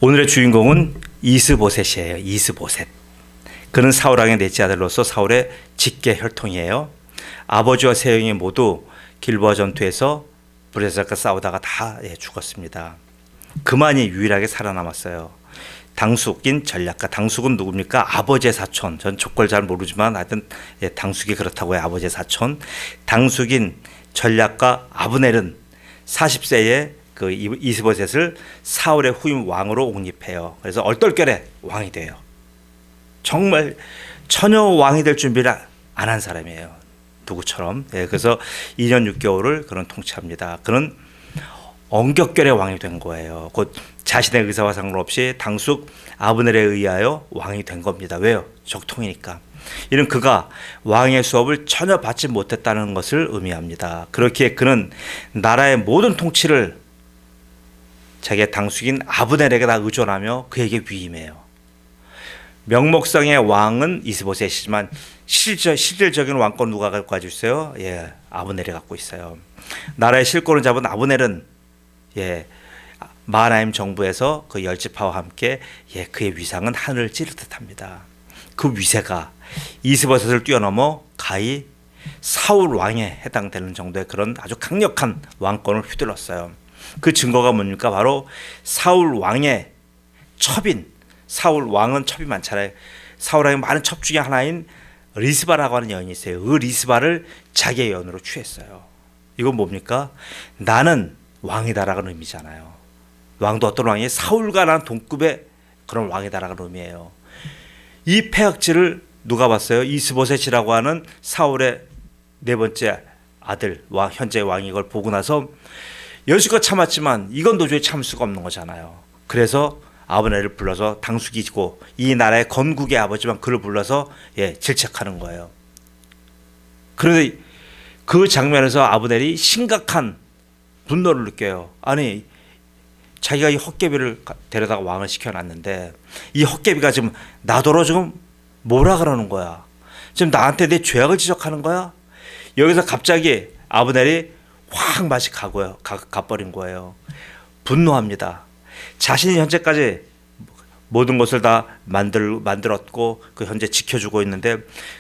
오늘의 주인공은 이스보셋이에요. 이스보셋. 그는 사울 왕의 넷째 아들로서 사울의 직계 혈통이에요. 아버지와 세 형이 모두 길보아 전투에서 브레셋과 싸우다가 다 죽었습니다. 그만이 유일하게 살아남았어요. 당숙인 전략가. 당숙은 누굽니까? 아버지의 사촌. 전 족걸 잘 모르지만 하여튼 당숙이 그렇다고 해요. 아버지의 사촌. 당숙인 전략가 아브넬은 40세에 그 이스보셋을 사울의 후임 왕으로 옹립해요. 그래서 얼떨결에 왕이 돼요. 정말 전혀 왕이 될 준비를 안 한 사람이에요. 누구처럼. 그래서 2년 6개월을 그는 통치합니다. 그는 엄격결에 왕이 된 거예요. 곧 자신의 의사와 상관없이 당숙 아브넬에 의하여 왕이 된 겁니다. 왜요? 적통이니까. 이는 그가 왕의 수업을 전혀 받지 못했다는 것을 의미합니다. 그렇기에 그는 나라의 모든 통치를 자기의 당숙인 아브넬에게 다 의존하며 그에게 위임해요. 명목상의 왕은 이스보셋이지만 실질적인 왕권 누가 가지고 있어요? 아브넬이 갖고 있어요. 나라의 실권을 잡은 아브넬은 마하나임 정부에서 그 열지파와 함께 그의 위상은 하늘을 찌를 듯합니다. 그 위세가 이스보셋을 뛰어넘어 가히 사울 왕에 해당되는 정도의 그런 아주 강력한 왕권을 휘둘렀어요. 그 증거가 뭡니까? 바로 사울 왕의 첩인, 사울 왕은 첩이 많잖아요. 사울 왕의 많은 첩 중에 하나인 리스바라고 하는 여인이 있어요. 그 리스바를 자기의 여인으로 취했어요. 이건 뭡니까? 나는 왕이다라는 의미잖아요. 왕도 어떤 왕이에요? 사울과 나는 동급의 그런 왕이다라는 의미예요. 이 폐악질을 누가 봤어요? 이스보셋이라고 하는 사울의 네 번째 아들, 현재 왕이 이걸 보고 나서 여지껏 참았지만 이건 도저히 참을 수가 없는 거잖아요. 그래서 아브넬을 불러서 당숙이고 이 나라의 건국의 아버지만 그를 불러서 질책하는 거예요. 그런데 그 장면에서 아브넬이 심각한 분노를 느껴요. 아니, 자기가 이 헛개비를 데려다가 왕을 시켜놨는데 이 헛개비가 지금 나더러 지금 뭐라 그러는 거야? 지금 나한테 내 죄악을 지적하는 거야? 여기서 갑자기 아브넬이 확 맛이 가버린 거예요. 분노합니다. 자신이 현재까지 모든 것을 다 만들었고 그 현재 지켜주고 있는데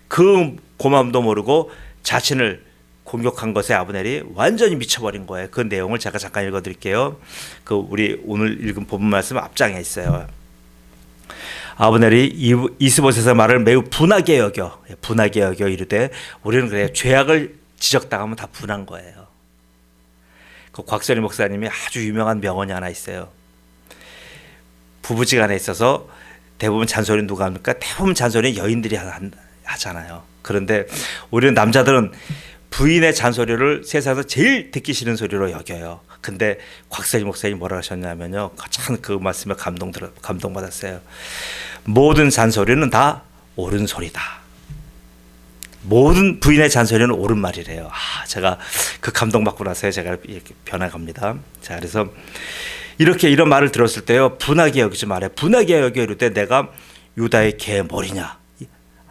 그 고마움도 모르고 자신을 공격한 것에 아브넬이 완전히 미쳐버린 거예요. 그 내용을 제가 잠깐 읽어드릴게요. 그 우리 오늘 읽은 본문 말씀 앞장에 있어요. 아브넬이 이스보셋의 말을 매우 분하게 여겨 이르되 우리는 그래 죄악을 지적당하면 다 분한 거예요. 그 곽선희 목사님이 아주 유명한 명언이 하나 있어요. 부부지간에 있어서 대부분 잔소리는 누가 합니까? 대부분 잔소리는 여인들이 하잖아요. 그런데 우리는 남자들은 부인의 잔소리를 세상에서 제일 듣기 싫은 소리로 여겨요. 근데 곽선희 목사님이 뭐라 하셨냐면요. 참 그 말씀에 감동받았어요. 모든 잔소리는 다 옳은 소리다. 모든 부인의 잔소리는 옳은 말이래요. 제가 그 감동받고 나서 제가 이렇게 변해갑니다. 자, 그래서 이런 말을 들었을 때요. 분하게 여기지 말아요. 분하게 여겨 이럴 때 내가 유다의 개머리냐.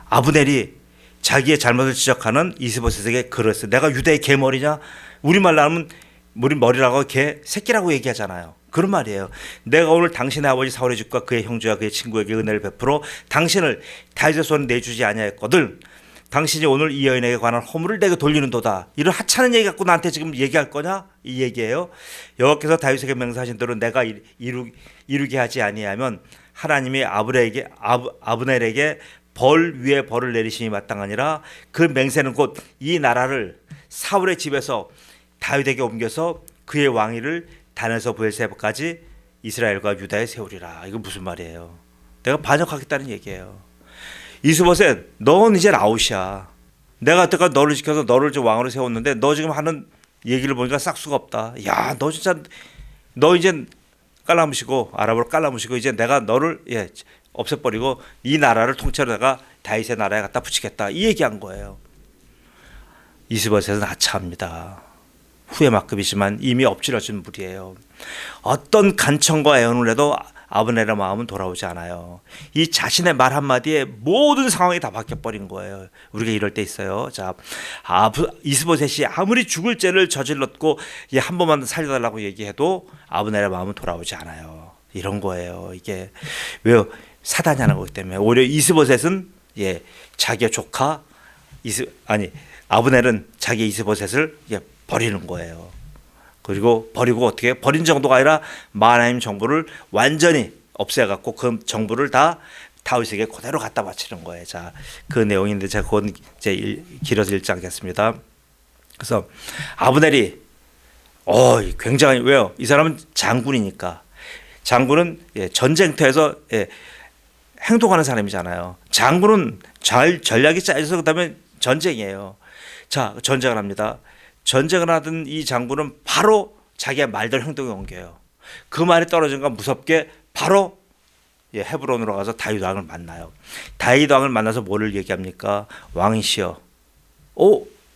아브넬이 자기의 잘못을 지적하는 이스보셋에게 그랬어요. 내가 유다의 개머리냐? 우리말로 하면 우리 머리라고 개 새끼라고 얘기하잖아요. 그런 말이에요. 내가 오늘 당신의 아버지 사울의 집과 그의 형제와 그의 친구에게 은혜를 베풀어 당신을 다윗의 손에 내주지 아니하였거든. 당신이 오늘 이 여인에게 관한 허물을 내게 돌리는도다. 이런 하찮은 얘기 갖고 나한테 지금 얘기할 거냐? 이 얘기예요. 여호와께서 다윗에게 맹세하신 대로 내가 이루게 하지 아니하면 하나님이 아브넬에게 벌 위에 벌을 내리심이 마땅하니라. 그 맹세는 곧 이 나라를 사울의 집에서 다윗에게 옮겨서 그의 왕위를 단에서 브엘세바까지 이스라엘과 유다에 세우리라. 이거 무슨 말이에요? 내가 반역하겠다는 얘기예요. 이스보셋, 넌 이제 아웃이야. 내가 여태까지 너를 지켜서 너를 지금 왕으로 세웠는데 너 지금 하는 얘기를 보니까 싹수가 없다. 야, 너 진짜 너 이제 깔라무시고 아랍어로 깔라무시고 이제 내가 너를 없애버리고 이 나라를 통째로 내가 다윗의 나라에 갖다 붙이겠다. 이 얘기한 거예요. 이스보셋은 하차합니다. 후회만큼이지만 이미 엎질러진 물이에요. 어떤 간청과 애원을 해도 아브넬의 마음은 돌아오지 않아요. 이 자신의 말 한마디에 모든 상황이 다 바뀌어버린 거예요. 우리가 이럴 때 있어요. 자, 이스보셋이 아무리 죽을 죄를 저질렀고 한 번만 살려달라고 얘기해도 아브넬의 마음은 돌아오지 않아요. 이런 거예요. 이게 왜요? 사단이 하는 거기 때문에. 오히려 이스보셋은 자기의 조카 아브넬은 자기 이스보셋을 버리는 거예요. 그리고 버리고 어떻게 버린 정도가 아니라 마하나임 정부를 완전히 없애갖고 그 정부를 다 다윗에게 그대로 갖다 바치는 거예요. 자, 그 내용인데 제가 그건 이제 길어서 읽지 않겠습니다. 그래서 아브넬이 굉장히 왜요? 이 사람은 장군이니까. 장군은 전쟁터에서 행동하는 사람이잖아요. 장군은 전략이 짜여서 그다음에 전쟁이에요. 자, 전쟁을 합니다. 전쟁을 하던 이 장군은 바로 자기의 말대로 행동에 옮겨요. 그 말이 떨어진 건 무섭게 바로 헤브론으로 가서 다윗 왕을 만나요. 다윗 왕을 만나서 뭐를 얘기합니까? 왕이시여.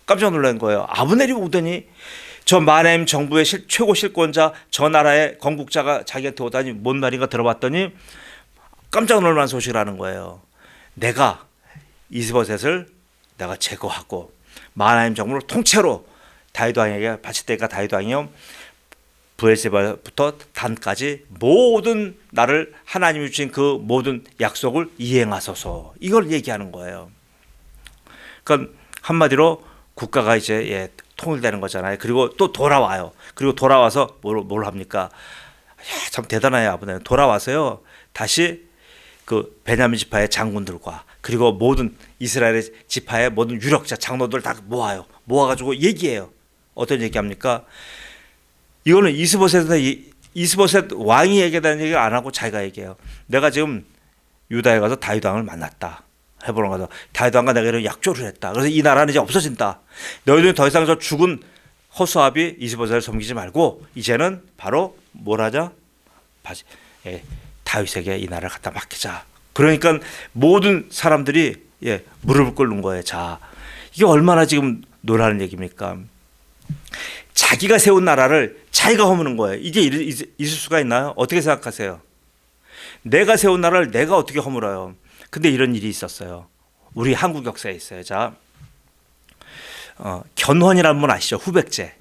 깜짝 놀란 거예요. 아브넬이 오더니 저 마하나임 정부의 최고 실권자, 저 나라의 건국자가 자기한테 오다니 뭔 말인가 들어봤더니 깜짝 놀란 소식을 하는 거예요. 내가 이스보셋을 내가 제거하고 마하나임 정부를 통째로 다윗 왕에게 바칠 때가 다윗 왕이요 브엘세바부터 단까지 모든 나를 하나님이 주신 그 모든 약속을 이행하소서. 이걸 얘기하는 거예요. 그러니까 한마디로 국가가 이제 통일되는 거잖아요. 그리고 또 돌아와요. 그리고 돌아와서 뭘 합니까? 참 대단해요, 아버님. 돌아와서요 다시 그 베냐민 지파의 장군들과 그리고 모든 이스라엘의 지파의 모든 유력자 장로들 다 모아가지고 얘기해요. 어떤 얘기합니까? 이거는 이스보셋 왕이 얘기하는 얘기를 안 하고 자기가 얘기해요. 내가 지금 유다에 가서 다윗 왕을 만났다. 헤브론 가서 다윗 왕과 내가 이런 약조를 했다. 그래서 이 나라는 이제 없어진다. 너희들은 더 이상 저 죽은 허수아비 이스보셋을 섬기지 말고 이제는 바로 뭘 하자? 다윗에게 이 나라를 갖다 맡기자. 그러니까 모든 사람들이 무릎을 꿇는 거예요. 자, 이게 얼마나 지금 놀라는 얘기입니까? 자기가 세운 나라를 자기가 허무는 거예요. 이게 있을 수가 있나요? 어떻게 생각하세요? 내가 세운 나라를 내가 어떻게 허물어요? 근데 이런 일이 있었어요. 우리 한국 역사에 있어요. 자, 견훤이라는 분 아시죠? 후백제.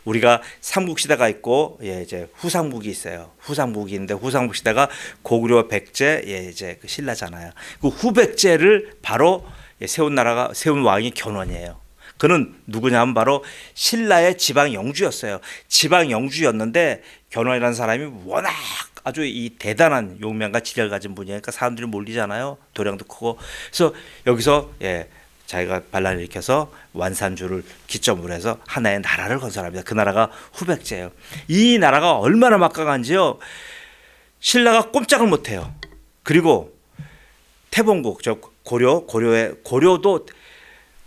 우리가 삼국시대가 있고 이제 후삼국이 있어요. 후삼국이 있는데 후삼국 시대가 고구려 백제 이제 그 신라잖아요. 그 후백제를 바로 세운 왕이 견훤이에요. 그는 누구냐면 바로 신라의 지방 영주였어요. 지방 영주였는데 견훤이라는 사람이 워낙 아주 이 대단한 용맹과 지략을 가진 분이니까 사람들이 몰리잖아요. 도량도 크고. 그래서 여기서 자기가 반란을 일으켜서 완산주를 기점으로 해서 하나의 나라를 건설합니다. 그 나라가 후백제예요. 이 나라가 얼마나 막강한지요. 신라가 꼼짝을 못해요. 그리고 태봉국, 저 고려도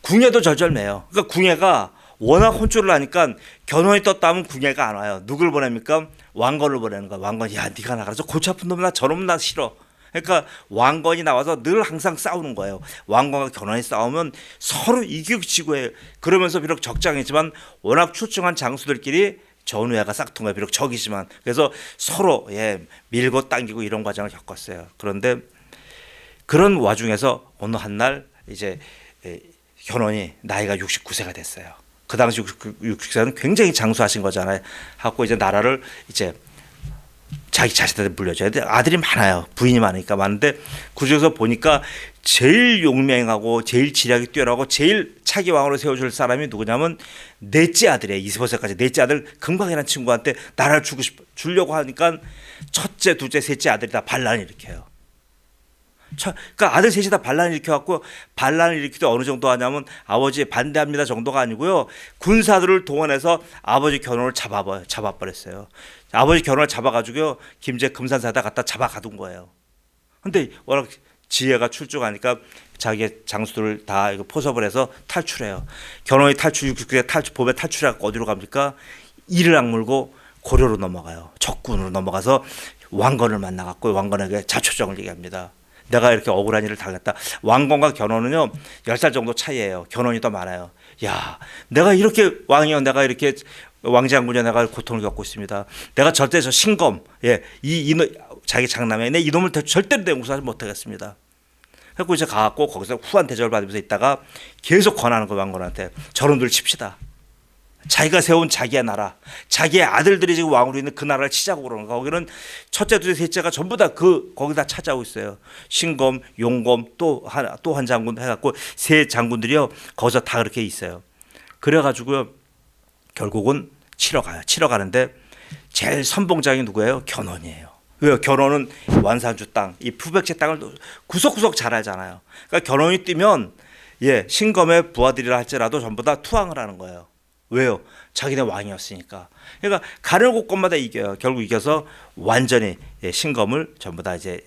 궁예도 절절매요. 그러니까 궁예가 워낙 혼쭐을 하니까 견훤이 떴다 하면 궁예가 안 와요. 누굴 보냅니까? 왕건을 보내는 거야. 왕건이 네가 나가서 골치 아픈 놈이나 저놈 나 싫어. 그러니까 왕건이 나와서 늘 항상 싸우는 거예요. 왕건과 견훤이 싸우면 서로 이격지고 해요. 그러면서 비록 적장이지만 워낙 출중한 장수들끼리 전우야가 싹통해 비록 적이지만 그래서 서로 밀고 당기고 이런 과정을 겪었어요. 그런데 그런 와중에서 어느 한날 이제 견훤이 나이가 69세가 됐어요. 그 당시 60세는 굉장히 장수하신 거잖아요. 하고 이제 나라를 이제 자기 자식들한테 물려줘야 돼. 아들이 많아요. 부인이 많으니까 많은데 그중에서 보니까 제일 용맹하고 제일 지략이 뛰어나고 제일 차기 왕으로 세워줄 사람이 누구냐면 넷째 아들이에요. 이스보셋까지 넷째 아들 금광이라는 친구한테 나라를 주려고 하니까 첫째, 둘째, 셋째 아들이 다 반란을 일으켜요. 그러니까 아들 셋이 다 반란을 일으켜갖고 반란을 일으키도 어느 정도 하냐면 아버지 반대합니다 정도가 아니고요. 군사들을 동원해서 아버지 견훤을 잡아버렸어요. 아버지 견훤을 잡아가지고요. 김제 금산사에다 갖다 잡아가둔 거예요. 근데 워낙 지혜가 출중하니까 자기의 장수들을 다 포섭을 해서 탈출해요. 견훤이 봄에 탈출해갖고 어디로 갑니까? 이를 악물고 고려로 넘어가요. 적군으로 넘어가서 왕건을 만나갖고 왕건에게 자초정을 얘기합니다. 내가 이렇게 억울한 일을 당했다. 왕건과 견훤은요 10살 정도 차이예요. 견훤이 더 많아요. 야, 내가 이렇게 왕이요, 내가 이렇게 왕장군이요, 내가 고통을 겪고 있습니다. 내가 절대 저 신검, 자기 장남에 내 이놈을 절대로 용서하지 못하겠습니다. 그래서 이제 가갖고 거기서 후한 대접을 받으면서 있다가 계속 권하는 거 왕건한테 저놈들 칩시다. 자기가 세운 자기의 나라, 자기의 아들들이 지금 왕으로 있는 그 나라를 치자고 그러는 거. 거기는 첫째, 둘째, 셋째가 전부 다 거기다 차지하고 있어요. 신검, 용검, 또 한 장군 해갖고 세 장군들이요 거기서 다 그렇게 있어요. 그래가지고요 결국은 치러 가요. 치러 가는데 제일 선봉장이 누구예요? 견훤이에요. 왜요? 견훤은 완산주 땅, 이 푸백제 땅을 구석구석 잘 알잖아요. 그러니까 견훤이 뛰면 신검의 부하들이라 할지라도 전부 다 투항을 하는 거예요. 왜요? 자기네 왕이었으니까. 그러니까 가는 곳곳마다 이겨요. 결국 이겨서 완전히 신검을 전부 다 이제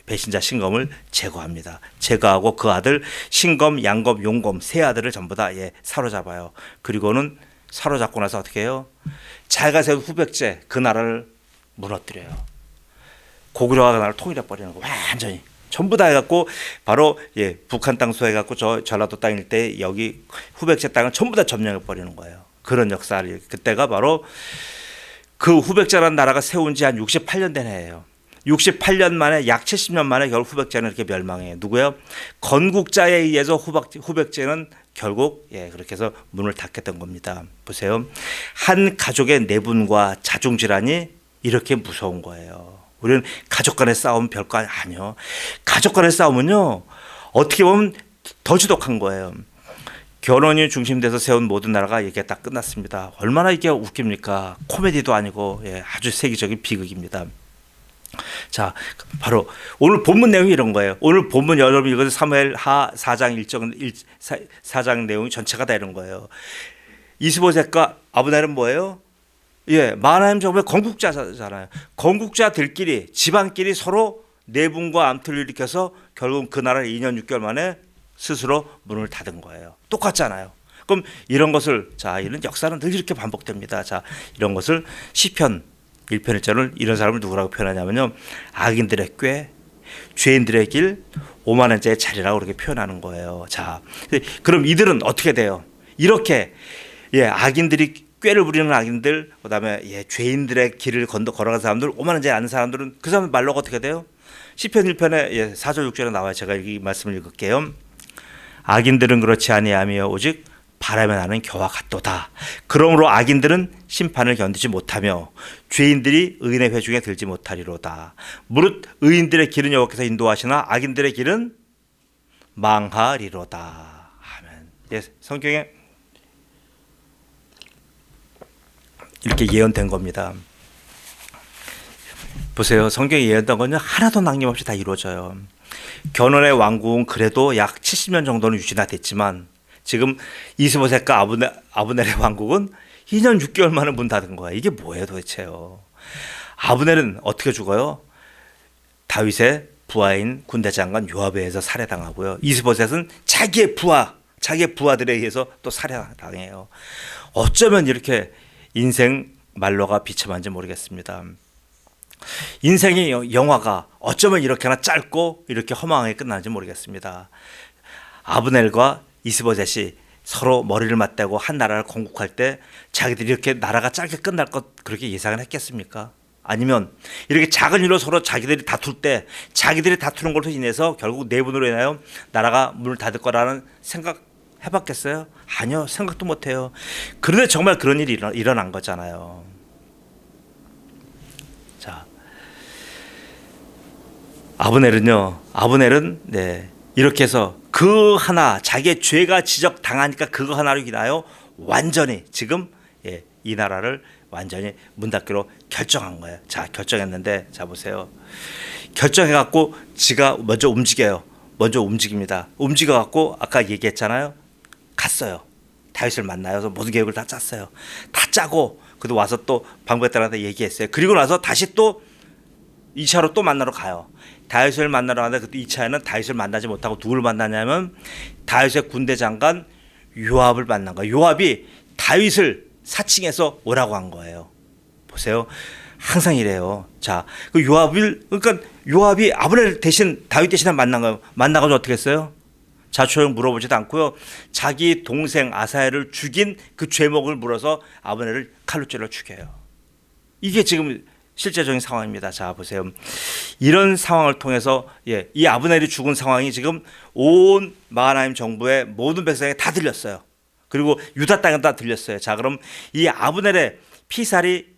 배신자 신검을 제거합니다. 제거하고 그 아들 신검, 양검, 용검 세 아들을 전부 다 사로잡아요. 그리고는 사로잡고 나서 어떻게 해요? 자기가 세운 후백제 그 나라를 무너뜨려요. 고구려가 그 나라를 통일해 버리는 거 완전히. 전부 다 해갖고 바로 북한 땅 소해갖고 저 전라도 땅일 때 여기 후백제 땅을 전부 다 점령해 버리는 거예요. 그런 역사를 그때가 바로 그 후백제라는 나라가 세운 지 한 68년 된 해예요. 68년 만에 약 70년 만에 결국 후백제는 이렇게 멸망해요. 누구예요? 건국자에 의해서 후백제는 결국 그렇게 해서 문을 닫겠던 겁니다. 보세요. 한 가족의 내분과 자중질환이 이렇게 무서운 거예요. 우리는 가족 간의 싸움 별거 아니요. 가족 간의 싸움은요 어떻게 보면 더 지독한 거예요. 견훤이 중심돼서 세운 모든 나라가 이게 딱 끝났습니다. 얼마나 이게 웃깁니까? 코미디도 아니고 아주 세계적인 비극입니다. 자, 바로 오늘 본문 내용이 이런 거예요. 오늘 본문 여러분 읽어서 사무엘하 4장 내용이 전체가 다 이런 거예요. 이스보셋과 아브넬은 뭐예요? 마하나임 정부의 건국자잖아요. 건국자들끼리 집안끼리 서로 내분과 암투를 일으켜서 결국 그 나라를 2년 6개월 만에 스스로 문을 닫은 거예요. 똑같잖아요. 그럼 이런 것을 이런 역사는 늘 이렇게 반복됩니다. 이런 것을 시편 1편 1절을 이런 사람을 누구라고 표현하냐면요. 악인들의 꾀, 죄인들의 길, 오만한 자의 자리라고 그렇게 표현하는 거예요. 그럼 이들은 어떻게 돼요? 이렇게 악인들이 꾀를 부리는 악인들, 그다음에 죄인들의 길을 걸어간 사람들, 오만한 자에 아는 사람들은 그 사람 말로가 어떻게 돼요? 시편 1편에 4절 6절에 나와요. 제가 이 말씀을 읽을게요. 악인들은 그렇지 아니하며 오직 바람에 나는 겨와 같도다. 그러므로 악인들은 심판을 견디지 못하며 죄인들이 의인의 회중에 들지 못하리로다. 무릇 의인들의 길은 여호와께서 인도하시나 악인들의 길은 망하리로다. 아멘. 성경에 이렇게 예언된 겁니다. 보세요. 성경에 예언된 건요 하나도 남김없이 다 이루어져요. 견훤의 왕국은 그래도 약 70년 정도는 유지가 됐지만 지금 이스보셋과 아브넬의 왕국은 2년 6개월 만에 문 닫은 거야. 이게 뭐예요 도대체요. 아브넬은 어떻게 죽어요? 다윗의 부하인 군대 장관 요압에 의해서 살해당하고요. 이스보셋은 자기의 부하들에 의해서 또 살해당해요. 어쩌면 이렇게 인생 말로가 비참한지 모르겠습니다. 인생의 영화가 어쩌면 이렇게나 짧고 이렇게 허망하게 끝나는지 모르겠습니다. 아브넬과 이스보셋이 서로 머리를 맞대고 한 나라를 건국할 때 자기들이 이렇게 나라가 짧게 끝날 것 그렇게 예상을 했겠습니까? 아니면 이렇게 작은 일로 서로 자기들이 다툴 때 자기들이 다투는 걸로 인해서 결국 내분으로 인하여 나라가 문을 닫을 거라는 생각 해봤겠어요? 아니요, 생각도 못해요. 그런데 정말 그런 일이 일어난 거잖아요. 아브넬은 이렇게 해서 그 하나 자기의 죄가 지적당하니까 그거 하나로 인하여 완전히 지금 이 나라를 완전히 문 닫기로 결정한 거예요. 결정했는데 보세요. 결정해갖고 지가 먼저 움직여요. 먼저 움직입니다. 움직여갖고 아까 얘기했잖아요. 갔어요. 다윗을 만나서 모든 계획을 다 짰어요. 다 짜고 그도 와서 또 방백들한테 얘기했어요. 그리고 나서 다시 또 2차로 또 만나러 가요. 다윗을 만나러 가는데 그때 2차에는 다윗을 만나지 못하고 누굴 만나냐면 다윗의 군대 장관 요압을 만난 거예요. 요압이 다윗을 사칭해서 오라고 한 거예요. 보세요. 항상 이래요. 그 요압이 아브넬 대신 다윗 대신에 만난 거예요. 만나가지고 어떻게 했어요? 자초용 물어보지도 않고요. 자기 동생 아사엘을 죽인 그 죄목을 물어서 아브넬을 칼로 찔러 죽여요. 이게 지금 실제적인 상황입니다. 보세요. 이런 상황을 통해서 이 아브넬이 죽은 상황이 지금 온 마하나임 정부의 모든 백성에 다 들렸어요. 그리고 유다 땅에 다 들렸어요. 자, 그럼 이 아브넬의 피살이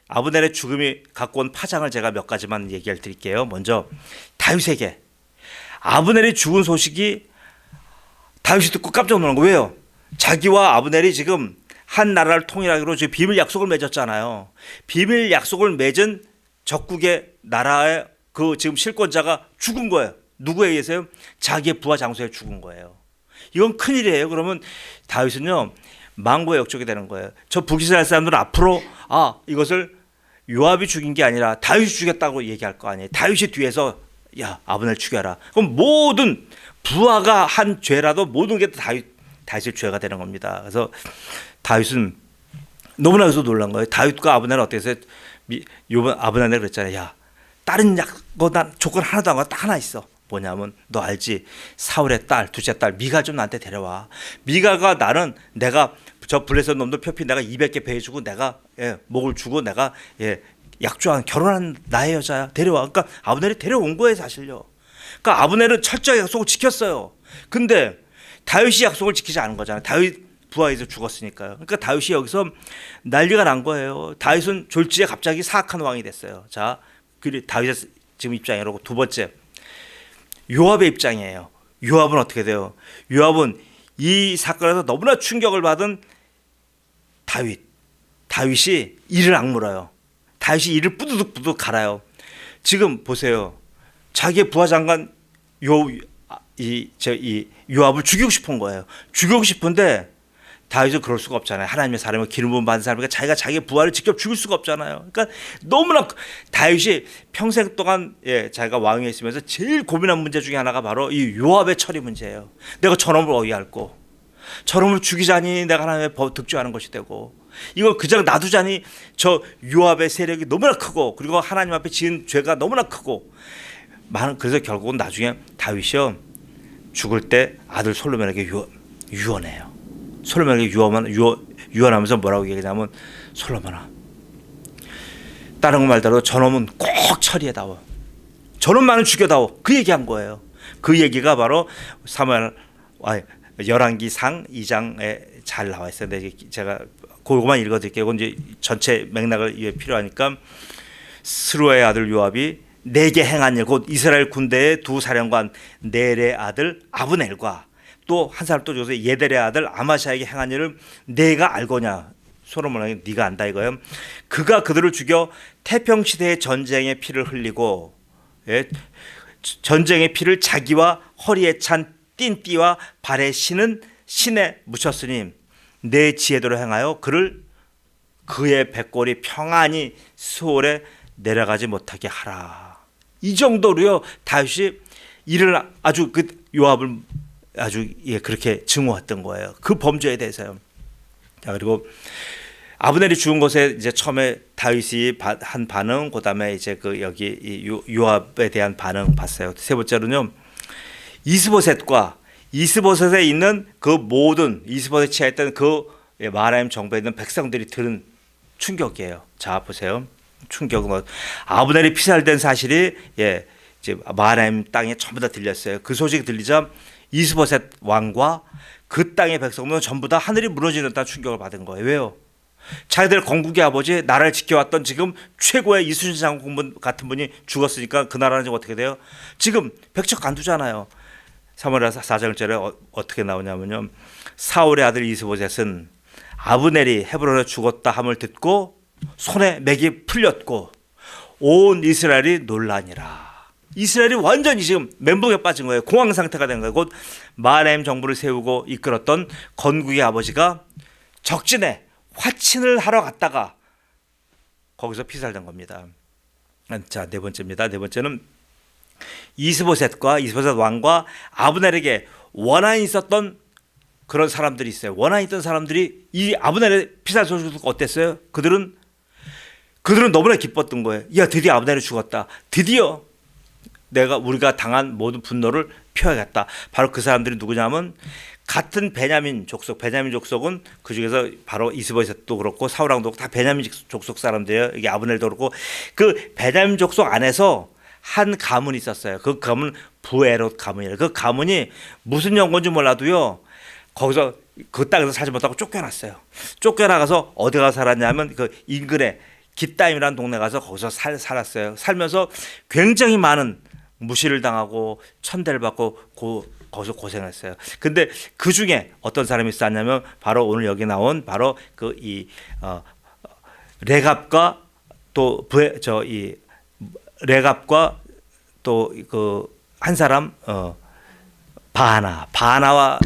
아브넬의 죽음이 갖고 온 파장을 제가 몇 가지만 얘기를 드릴게요. 먼저 다윗에게 아브넬이 죽은 소식이 다윗이 듣고 깜짝 놀란 거예요. 왜요? 자기와 아브넬이 지금 한 나라를 통일하기로 지금 비밀 약속을 맺었잖아요. 비밀 약속을 맺은 적국의 나라의 그 지금 실권자가 죽은 거예요. 누구에 의해서요? 자기의 부하 장소에 죽은 거예요. 이건 큰일이에요. 그러면 다윗은요 망고에 역적이 되는 거예요. 저 북이스라엘 사람들은 앞으로 이것을 요압이 죽인 게 아니라 다윗이 죽였다고 얘기할 거 아니에요. 다윗이 뒤에서 야 아브넬 죽여라. 그럼 모든 부하가 한 죄라도 모든 게 다윗의 죄가 되는 겁니다. 그래서 다윗은 너무나 그래서 놀란 거예요. 다윗과 아브넬은 어떻게 해서 아브넬이 그랬잖아요. 야 다른 조건 하나도 안 가고 딱 하나 있어. 뭐냐면 너 알지? 사울의 딸, 둘째 딸 미갈 좀 나한테 데려와. 미갈과 나는 내가 저 블레셋 놈들 표피 내가 200개 배해주고 내가 목을 주고 내가 약조한 결혼한 나의 여자야. 데려와. 그러니까 아브넬이 데려온 거예요 사실요. 그러니까 아브넬은 철저히 약속을 지켰어요. 근데 다윗이 약속을 지키지 않은 거잖아요. 다윗 부하에서 죽었으니까요. 그러니까 다윗이 여기서 난리가 난 거예요. 다윗은 졸지에 갑자기 사악한 왕이 됐어요. 자, 다윗의 지금 입장이라고. 두 번째 요압의 입장이에요. 요압은 어떻게 돼요? 요압은 이 사건에서 너무나 충격을 받은 다윗이 이를 악물어요. 다윗이 이를 뿌두둑 갈아요. 지금 보세요. 자기의 부하 장관 요압을 죽이고 싶은 거예요. 죽이고 싶은데 다윗은 그럴 수가 없잖아요. 하나님의 사람을 기름 부음 받은 사람이니까 자기가 자기의 부하를 직접 죽일 수가 없잖아요. 그러니까 너무나 다윗이 평생 동안 자기가 왕위에 있으면서 제일 고민한 문제 중에 하나가 바로 이 요압의 처리 문제예요. 내가 저놈을 어휘할꼬, 저놈을 죽이자니 내가 하나님의 법 득죄하는 것이 되고, 이걸 그냥 놔두자니 저 요압의 세력이 너무나 크고, 그리고 하나님 앞에 지은 죄가 너무나 크고, 그래서 결국은 나중에 다윗이요 죽을 때 아들 솔로몬에게 유언해요. 솔로몬에게 유언하면서 뭐라고 얘기하냐면, 솔로몬아, 다른 거 말대로 저놈은 꼭 처리해다오. 저놈만은 죽여다오. 그 얘기한 거예요. 그 얘기가 바로 열왕기상 2장에 잘 나와 있어요. 근데 제가 그거만 읽어드릴게요. 이제 전체 맥락을 이해 필요하니까, 스루의 아들 요압이 내게 행한 일, 곧 이스라엘 군대의 두 사령관 넬의 아들 아브넬과 또 한 사람 또 줘서 예델의 아들 아마샤에게 행한 일을 내가 알거냐. 솔로몬에게 네가 안다 이거예요. 그가 그들을 죽여 태평시대의 전쟁의 피를 흘리고, 전쟁의 피를 자기와 허리에 찬 띵띠와 발에 신은 신에 묻혔으니 내 지혜대로 행하여 그의 백골이 평안히 수월에 내려가지 못하게 하라. 이 정도로요 다윗이 이를 아주 요압을 아주 그렇게 증오했던 거예요. 그 범죄에 대해서요. 자, 그리고 아브넬이 죽은 것에 이제 처음에 다윗이 한 반응, 그다음에 이제 여기 요압에 대한 반응 봤어요. 세 번째로는요, 이스보셋에 있는 그 모든 이스보셋에 취했던 그 마하나임 정부에 있는 백성들이 들은 충격이에요. 자, 보세요. 충격은 아브넬이 피살된 사실이 이제 마하나임 땅에 전부 다 들렸어요. 그 소식이 들리자 이스보셋 왕과 그 땅의 백성들은 전부 다 하늘이 무너지는 듯한 충격을 받은 거예요. 왜요? 자기들 건국의 아버지, 나라를 지켜왔던 지금 최고의 이순신 장군 같은 분이 죽었으니까 그 나라는 지금 어떻게 돼요? 지금 백척 간두잖아요. 사무엘하 4장절에 어떻게 나오냐면요, 사울의 아들 이스보셋은 아브넬이 헤브론에 죽었다 함을 듣고 손에 맥이 풀렸고 온 이스라엘이 놀라니라. 이스라엘이 완전히 지금 멘붕에 빠진 거예요. 공황 상태가 된 거예요. 곧 마하나임 정부를 세우고 이끌었던 건국의 아버지가 적진에 화친을 하러 갔다가 거기서 피살된 겁니다. 자, 네 번째입니다. 네 번째는 이스보셋 왕과 아브넬에게 원한이 있었던 그런 사람들이 있어요. 원한이 있던 사람들이 이 아브넬의 피살 소식을 듣고 어땠어요? 그들은 너무나 기뻤던 거예요. 야, 드디어 아브넬이 죽었다. 드디어 우리가 당한 모든 분노를 표하겠다. 바로 그 사람들이 누구냐면 같은 베냐민 족속은 그 중에서 바로 이스보셋도 그렇고 사울왕도 다 베냐민 족속 사람들이에요. 이게 아브넬도 그렇고 그 베냐민 족속 안에서 한 가문이 있었어요. 그 가문 부에롯 가문이에요. 그 가문이 무슨 연고인지 몰라도요, 거기서 그 땅에서 살지 못하고 쫓겨났어요. 쫓겨나가서 어디 가서 살았냐면 그 인근에 깃다임이라는 동네 가서 거기서 살았어요. 살면서 굉장히 많은 무시를 당하고 천대를 받고 거기서 고생했어요. 근데 그 중에 어떤 사람이 있었냐면 바로 오늘 여기 나온 바로 그 이 레갑과 또 이 레갑과 또 그 한 사람 바하나와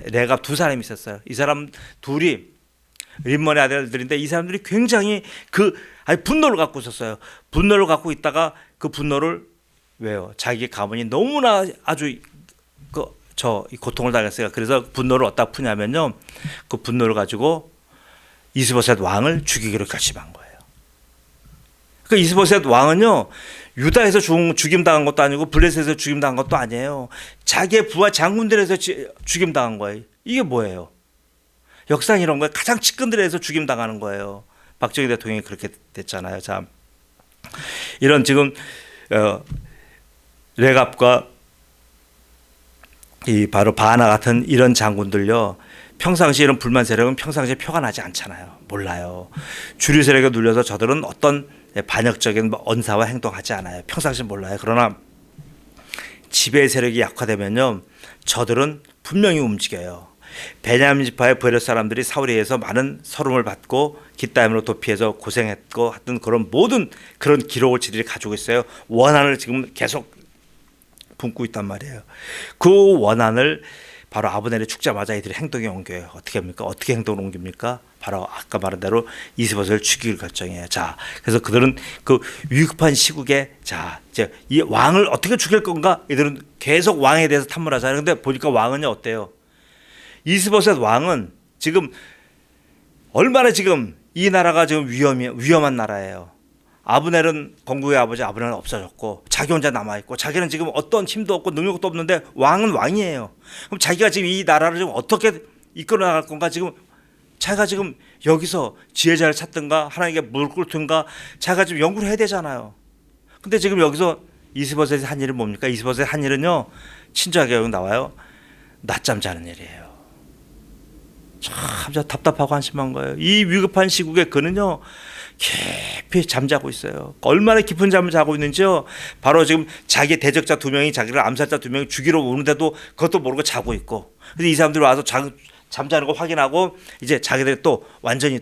레갑 두 사람이 있었어요. 이 사람 둘이 림몬의 아들들인데 이 사람들이 굉장히 분노를 갖고 있었어요. 분노를 갖고 있다가 그 분노를 왜요? 자기 가문이 너무나 아주 이 고통을 당했어요. 그래서 분노를 어디다 푸냐면요. 그 분노를 가지고 이스보셋 왕을 죽이기로 결심한 거예요. 그 이스보셋 왕은요. 유다에서 죽임당한 것도 아니고 블레셋에서 죽임당한 것도 아니에요. 자기의 부하 장군들에서 죽임당한 거예요. 이게 뭐예요? 역사는 이런 거예요. 가장 측근들에서 죽임당하는 거예요. 박정희 대통령이 그렇게 됐잖아요. 자, 이런 지금 레갑과 이 바로 바하나 같은 이런 장군들요. 평상시에 이런 불만 세력은 평상시에 표가 나지 않잖아요. 몰라요. 주류 세력에 눌려서 저들은 어떤 반역적인 언사와 행동하지 않아요. 평상시 몰라요. 그러나 지배 세력이 약화되면요. 저들은 분명히 움직여요. 베냐민 지파의 브에롯 사람들이 사울에 의해서 많은 서름을 받고 깃다임으로 도피해서 고생했고 하여튼 그런 모든 그런 기록을 저들이 가지고 있어요. 원한을 지금 계속 품고 있단 말이에요. 그 원한을 바로 아브넬이 죽자마자 이들이 행동에 옮겨요. 어떻게 합니까? 어떻게 행동을 옮깁니까? 바로 아까 말한 대로 이스보셋을 죽이기를 결정해요. 자, 그래서 그들은 그 위급한 시국에 자, 이제 이 왕을 어떻게 죽일 건가? 이들은 계속 왕에 대해서 탐문하잖아요. 근데 보니까 왕은요 어때요? 이스보셋 왕은 지금 얼마나 지금 이 나라가 지금 위험한 나라예요. 아브넬은 건국의 아버지 아브넬은 없어졌고 자기 혼자 남아있고 자기는 지금 어떤 힘도 없고 능력도 없는데 왕은 왕이에요. 그럼 자기가 지금 이 나라를 지금 어떻게 이끌어 나갈 건가 지금 자기가 지금 여기서 지혜자를 찾든가 하나님께 무릎 꿇든가 자기가 지금 연구를 해야 되잖아요. 근데 지금 여기서 이스보셋이 한 일은 뭡니까? 이스보셋이 한 일은요 친절하게 여기 나와요. 낮잠 자는 일이에요. 참 답답하고 한심한 거예요. 이 위급한 시국에 그는요 깊이 잠자고 있어요. 얼마나 깊은 잠을 자고 있는지요. 바로 지금 자기 대적자 두 명이 자기를 암살자 두 명이 죽이러 오는데도 그것도 모르고 자고 있고. 그래서 이 사람들이 와서 잠자는 거 확인하고 이제 자기들이 또 완전히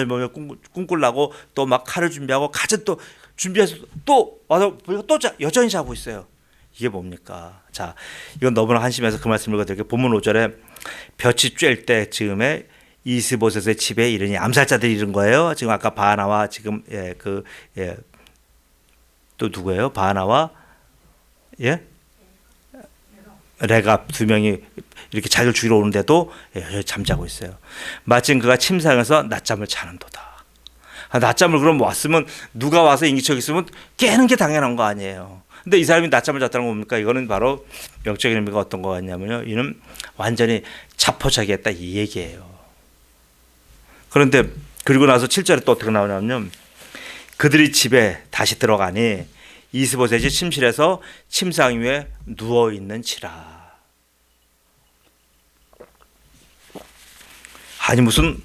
몸을 꿈꾸려고 또 막 칼을 준비하고 가진 또 준비해서 또 와서 보니까 또 여전히 자고 있어요. 이게 뭡니까? 자, 이건 너무나 한심해서 그 말씀을 읽어드릴게요. 본문 5절에 볕이 쬐을 때 즈음에 이스보셋의 집에 이르니 암살자들이 이른 거예요. 지금 아까 바하나와 지금 또 누구예요? 바하나와 레갑 두 명이 이렇게 자기를 죽이러 오는데도 잠자고 있어요. 마침 그가 침상에서 낮잠을 자는도다. 낮잠을 그럼 왔으면 누가 와서 인기척 있으면 깨는 게 당연한 거 아니에요. 근데 이 사람이 낮잠을 잤다는 거 뭡니까? 이거는 바로 영적인 의미가 어떤 거 같냐면요. 이는 완전히 자포자기했다 이 얘기예요. 그런데 그리고 나서 7절에 또 어떻게 나오냐면 그들이 집에 다시 들어가니 이스보셋이 침실에서 침상 위에 누워 있는지라. 아니 무슨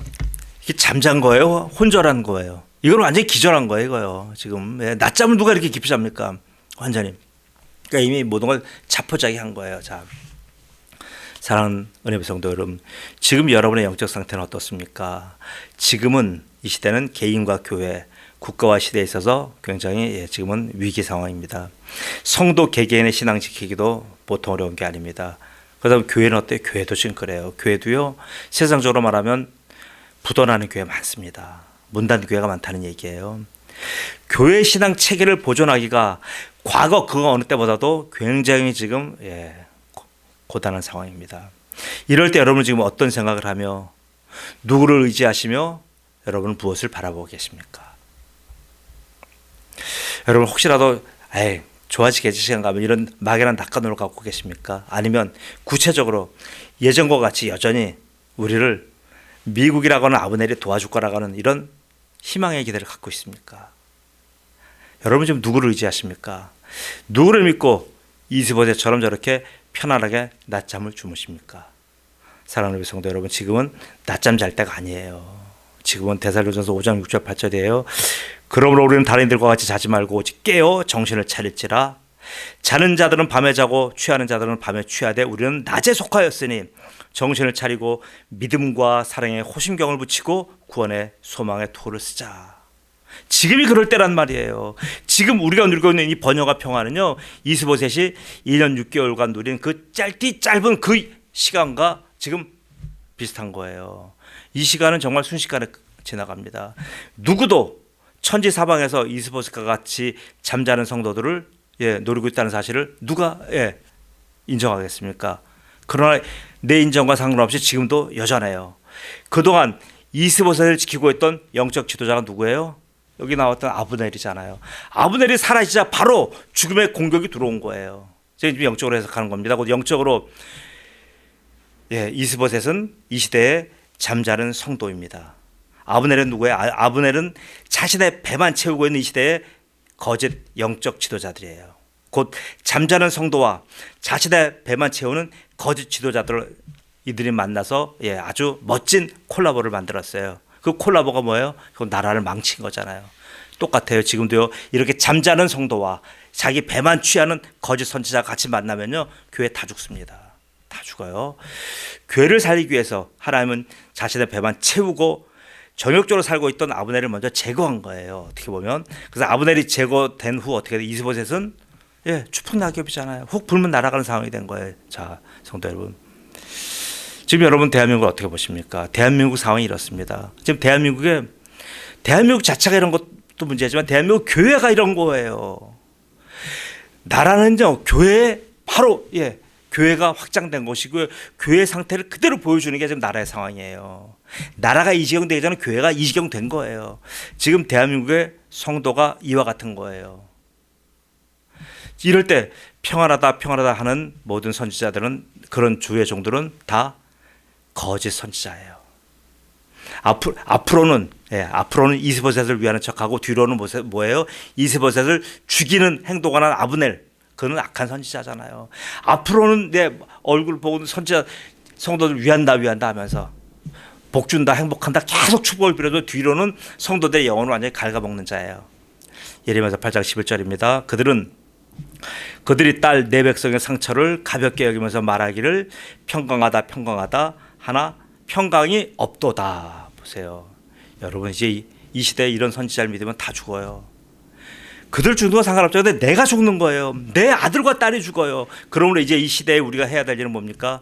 이게 잠잔 거예요? 혼절한 거예요? 이건 완전히 기절한 거예요, 이거요. 지금 낮잠을 누가 이렇게 깊이 잡니까? 완전히. 그러니까 이미 모든 걸 자포자기한 거예요. 자, 사랑하는 은혜의 성도 여러분, 지금 여러분의 영적 상태는 어떻습니까? 지금은 이 시대는 개인과 교회, 국가와 시대에 있어서 굉장히 지금은 위기 상황입니다. 성도 개개인의 신앙 지키기도 보통 어려운 게 아닙니다. 그다음 교회는 어때요? 교회도 지금 그래요. 교회도요. 세상적으로 말하면 부도나는 교회 많습니다. 문단 교회가 많다는 얘기예요. 교회 신앙 체계를 보존하기가 과거 그 어느 때보다도 굉장히 지금 고단한 상황입니다. 이럴 때 여러분 지금 어떤 생각을 하며 누구를 의지하시며 여러분은 무엇을 바라보고 계십니까? 여러분 혹시라도 좋아지겠지 생각하면 이런 막연한 낙관으로 갖고 계십니까? 아니면 구체적으로 예전과 같이 여전히 우리를 미국이라거나 아브넬이 도와줄 거라고는 이런 희망의 기대를 갖고 있습니까? 여러분 지금 누구를 의지하십니까? 누구를 믿고 이스보셋처럼 저렇게 편안하게 낮잠을 주무십니까? 사랑하는 성도 여러분, 지금은 낮잠 잘 때가 아니에요. 지금은 데살로니가전서 5장 6절 8절이에요. 그러므로 우리는 다른 이들과 같이 자지 말고 오직 깨어 정신을 차릴지라. 자는 자들은 밤에 자고 취하는 자들은 밤에 취하되 우리는 낮에 속하였으니 정신을 차리고 믿음과 사랑에 호심경을 붙이고 구원의 소망의 토를 쓰자. 지금이 그럴 때란 말이에요. 지금 우리가 누리고 있는 이 번영과 평화는요, 이스보셋이 1년 6개월간 누린 그 짧은 그 시간과 지금 비슷한 거예요. 이 시간은 정말 순식간에 지나갑니다. 누구도 천지 사방에서 이스보셋과 같이 잠자는 성도들을 노리고 있다는 사실을 누가 인정하겠습니까? 그러나 내 인정과 상관없이 지금도 여전해요. 그동안 이스보셋을 지키고 있던 영적 지도자가 누구예요? 여기 나왔던 아브넬이잖아요. 아브넬이 사라지자 바로 죽음의 공격이 들어온 거예요. 제가 지금 영적으로 해석하는 겁니다. 영적으로 이스보셋은 이 시대에 잠자는 성도입니다. 아브넬은 누구예요? 아브넬은 자신의 배만 채우고 있는 이 시대의 거짓 영적 지도자들이에요. 곧 잠자는 성도와 자신의 배만 채우는 거짓 지도자들, 이들이 만나서 아주 멋진 콜라보를 만들었어요. 그 콜라보가 뭐예요? 그 나라를 망친 거잖아요. 똑같아요. 지금도요, 이렇게 잠자는 성도와 자기 배만 취하는 거짓 선지자가 같이 만나면요, 교회 다 죽습니다. 다 죽어요. 교회를 살리기 위해서 하나님은 자신의 배만 채우고 정욕적으로 살고 있던 아브넬을 먼저 제거한 거예요. 어떻게 보면. 그래서 아브넬이 제거된 후 어떻게 돼? 이스보셋은 추풍낙엽이잖아요. 훅 불면 날아가는 상황이 된 거예요. 자, 성도 여러분, 지금 여러분 대한민국을 어떻게 보십니까? 대한민국 상황이 이렇습니다. 지금 대한민국 자체가 이런 것도 문제지만 대한민국 교회가 이런 거예요. 나라는요, 교회 바로 교회가 확장된 것이고요, 교회 상태를 그대로 보여주는 게 지금 나라의 상황이에요. 나라가 이 지경 되기 전에 교회가 이 지경 된 거예요. 지금 대한민국의 성도가 이와 같은 거예요. 이럴 때 평안하다 하는 모든 선지자들은, 그런 주의 종들은 다 거짓 선지자예요. 앞으로는 이스보셋을 위하는 척하고 뒤로는 뭐예요? 이스보셋을 죽이는 행동을 하는 아브넬, 그는 악한 선지자잖아요. 앞으로는 내 얼굴 보고 성도들 위한다 하면서 복 준다, 행복한다 계속 축복을 빌어도 뒤로는 성도들의 영혼을 완전히 갉아먹는 자예요. 예레미야서 8장 11절입니다. 그들이 딸 내 백성의 상처를 가볍게 여기면서 말하기를 평강하다 하나 평강이 없도다. 보세요. 여러분, 이제 이 시대에 이런 선지자를 믿으면 다 죽어요. 그들 죽는 건 상관없죠. 근데 내가 죽는 거예요. 내 아들과 딸이 죽어요. 그러므로 이제 이 시대에 우리가 해야 될 일은 뭡니까?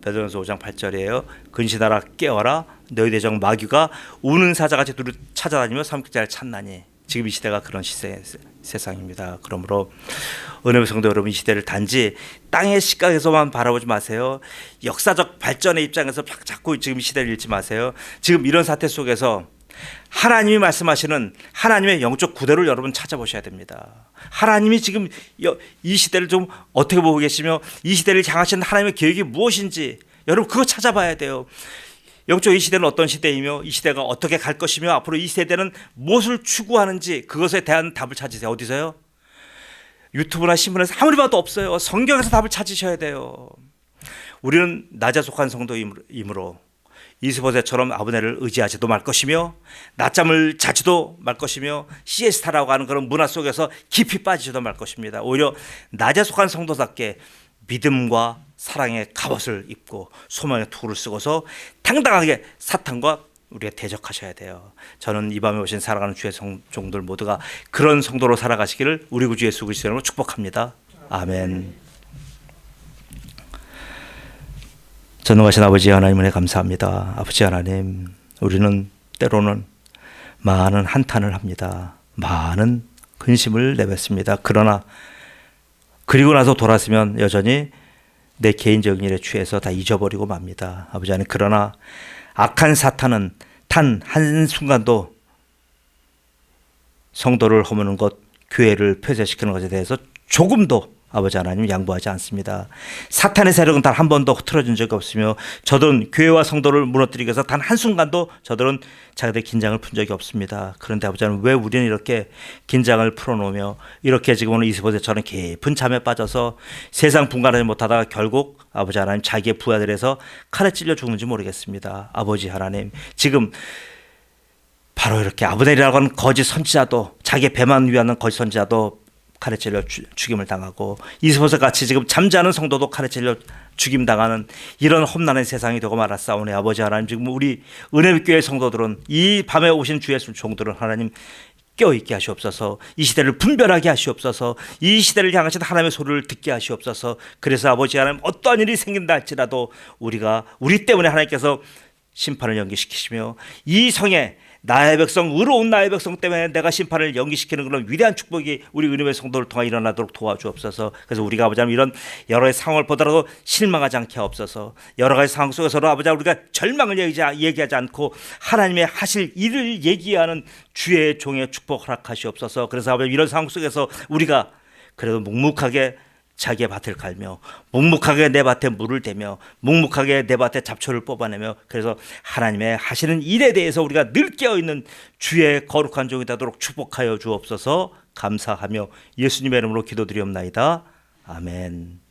베드로전서 5장 8절이에요. 근신하라, 깨어라, 너희 대적 마귀가 우는 사자같이 둘을 찾아다니며 삼킬 자를 찾나니. 지금 이 시대가 그런 세상입니다. 그러므로 은혜의 성도 여러분, 이 시대를 단지 땅의 시각에서만 바라보지 마세요. 역사적 발전의 입장에서 자꾸 지금 이 시대를 읽지 마세요. 지금 이런 사태 속에서 하나님이 말씀하시는 하나님의 영적 구대를 여러분 찾아보셔야 됩니다. 하나님이 지금 이 시대를 좀 어떻게 보고 계시며 이 시대를 향하시는 하나님의 계획이 무엇인지 여러분 그거 찾아봐야 돼요. 영적 이 시대는 어떤 시대이며 이 시대가 어떻게 갈 것이며 앞으로 이 세대는 무엇을 추구하는지 그것에 대한 답을 찾으세요. 어디서요? 유튜브나 신문에서 아무리 봐도 없어요. 성경에서 답을 찾으셔야 돼요. 우리는 낮에 속한 성도이므로 이스보셋처럼 아브넬을 의지하지도 말 것이며 낮잠을 자지도 말 것이며 시에스타라고 하는 그런 문화 속에서 깊이 빠지지도 말 것입니다. 오히려 낮에 속한 성도답게 믿음과 사랑의 갑옷을 입고 소망의 투구를 쓰고서 당당하게 사탄과 우리가 대적하셔야 돼요. 저는 이 밤에 오신 사랑하는 주의 종들 모두가 그런 성도로 살아가시기를 우리 구주 예수 그리스도의 이름으로 축복합니다. 아멘. 전능하신 아버지 하나님 은혜 감사합니다. 아버지 하나님, 우리는 때로는 많은 한탄을 합니다. 많은 근심을 내뱉습니다. 그러나 그리고 나서 돌아서면 여전히 내 개인적인 일에 취해서 다 잊어버리고 맙니다. 아버지 하나님, 그러나 악한 사탄은 단 한순간도 성도를 허무는 것, 교회를 폐쇄시키는 것에 대해서 조금도 아버지 하나님 양보하지 않습니다. 사탄의 세력은 단 한 번도 흐트러진 적이 없으며 저들은 교회와 성도를 무너뜨리기 위해서 단 한순간도 저들은 자기들 긴장을 푼 적이 없습니다. 그런데 아버지 하나님 왜 우리는 이렇게 긴장을 풀어놓으며 이렇게 지금 오늘 이스보셋처럼 깊은 잠에 빠져서 세상 분간하지 못하다가 결국 아버지 하나님 자기의 부하들에서 칼에 찔려 죽는지 모르겠습니다. 아버지 하나님 지금 바로 이렇게 아브넬이라고 하는 거짓 선지자도 자기의 배만 위하는 거짓 선지자도 칼에 찔려 죽임을 당하고 이스보셋 같이 지금 잠자는 성도도 칼에 찔려 죽임 당하는 이런 험난한 세상이 되고 말았사오니 아버지 하나님 지금 우리 은혜교회 성도들은 이 밤에 오신 주 예수 종들은 하나님 껴있게 하시옵소서. 이 시대를 분별하게 하시옵소서. 이 시대를 향하신 하나님의 소리를 듣게 하시옵소서. 그래서 아버지 하나님 어떠한 일이 생긴다 할지라도 우리 때문에 하나님께서 심판을 연기시키시며 이 성에 나의 백성 의로운 나의 백성 때문에 내가 심판을 연기시키는 그런 위대한 축복이 우리 은혜의 성도를 통해 일어나도록 도와주옵소서. 그래서 우리가 아버지 이런 여러 가지 상황을 보더라도 실망하지 않게 하옵소서. 여러 가지 상황 속에서도 아버지 우리가 절망을 얘기하지 않고 하나님의 하실 일을 얘기하는 주의 종의 축복 허락하시옵소서. 그래서 아버지 이런 상황 속에서 우리가 그래도 묵묵하게 자기의 밭을 갈며 묵묵하게 내 밭에 물을 대며 묵묵하게 내 밭에 잡초를 뽑아내며 그래서 하나님의 하시는 일에 대해서 우리가 늘 깨어있는 주의 거룩한 종이 되도록 축복하여 주옵소서. 감사하며 예수님의 이름으로 기도드리옵나이다. 아멘.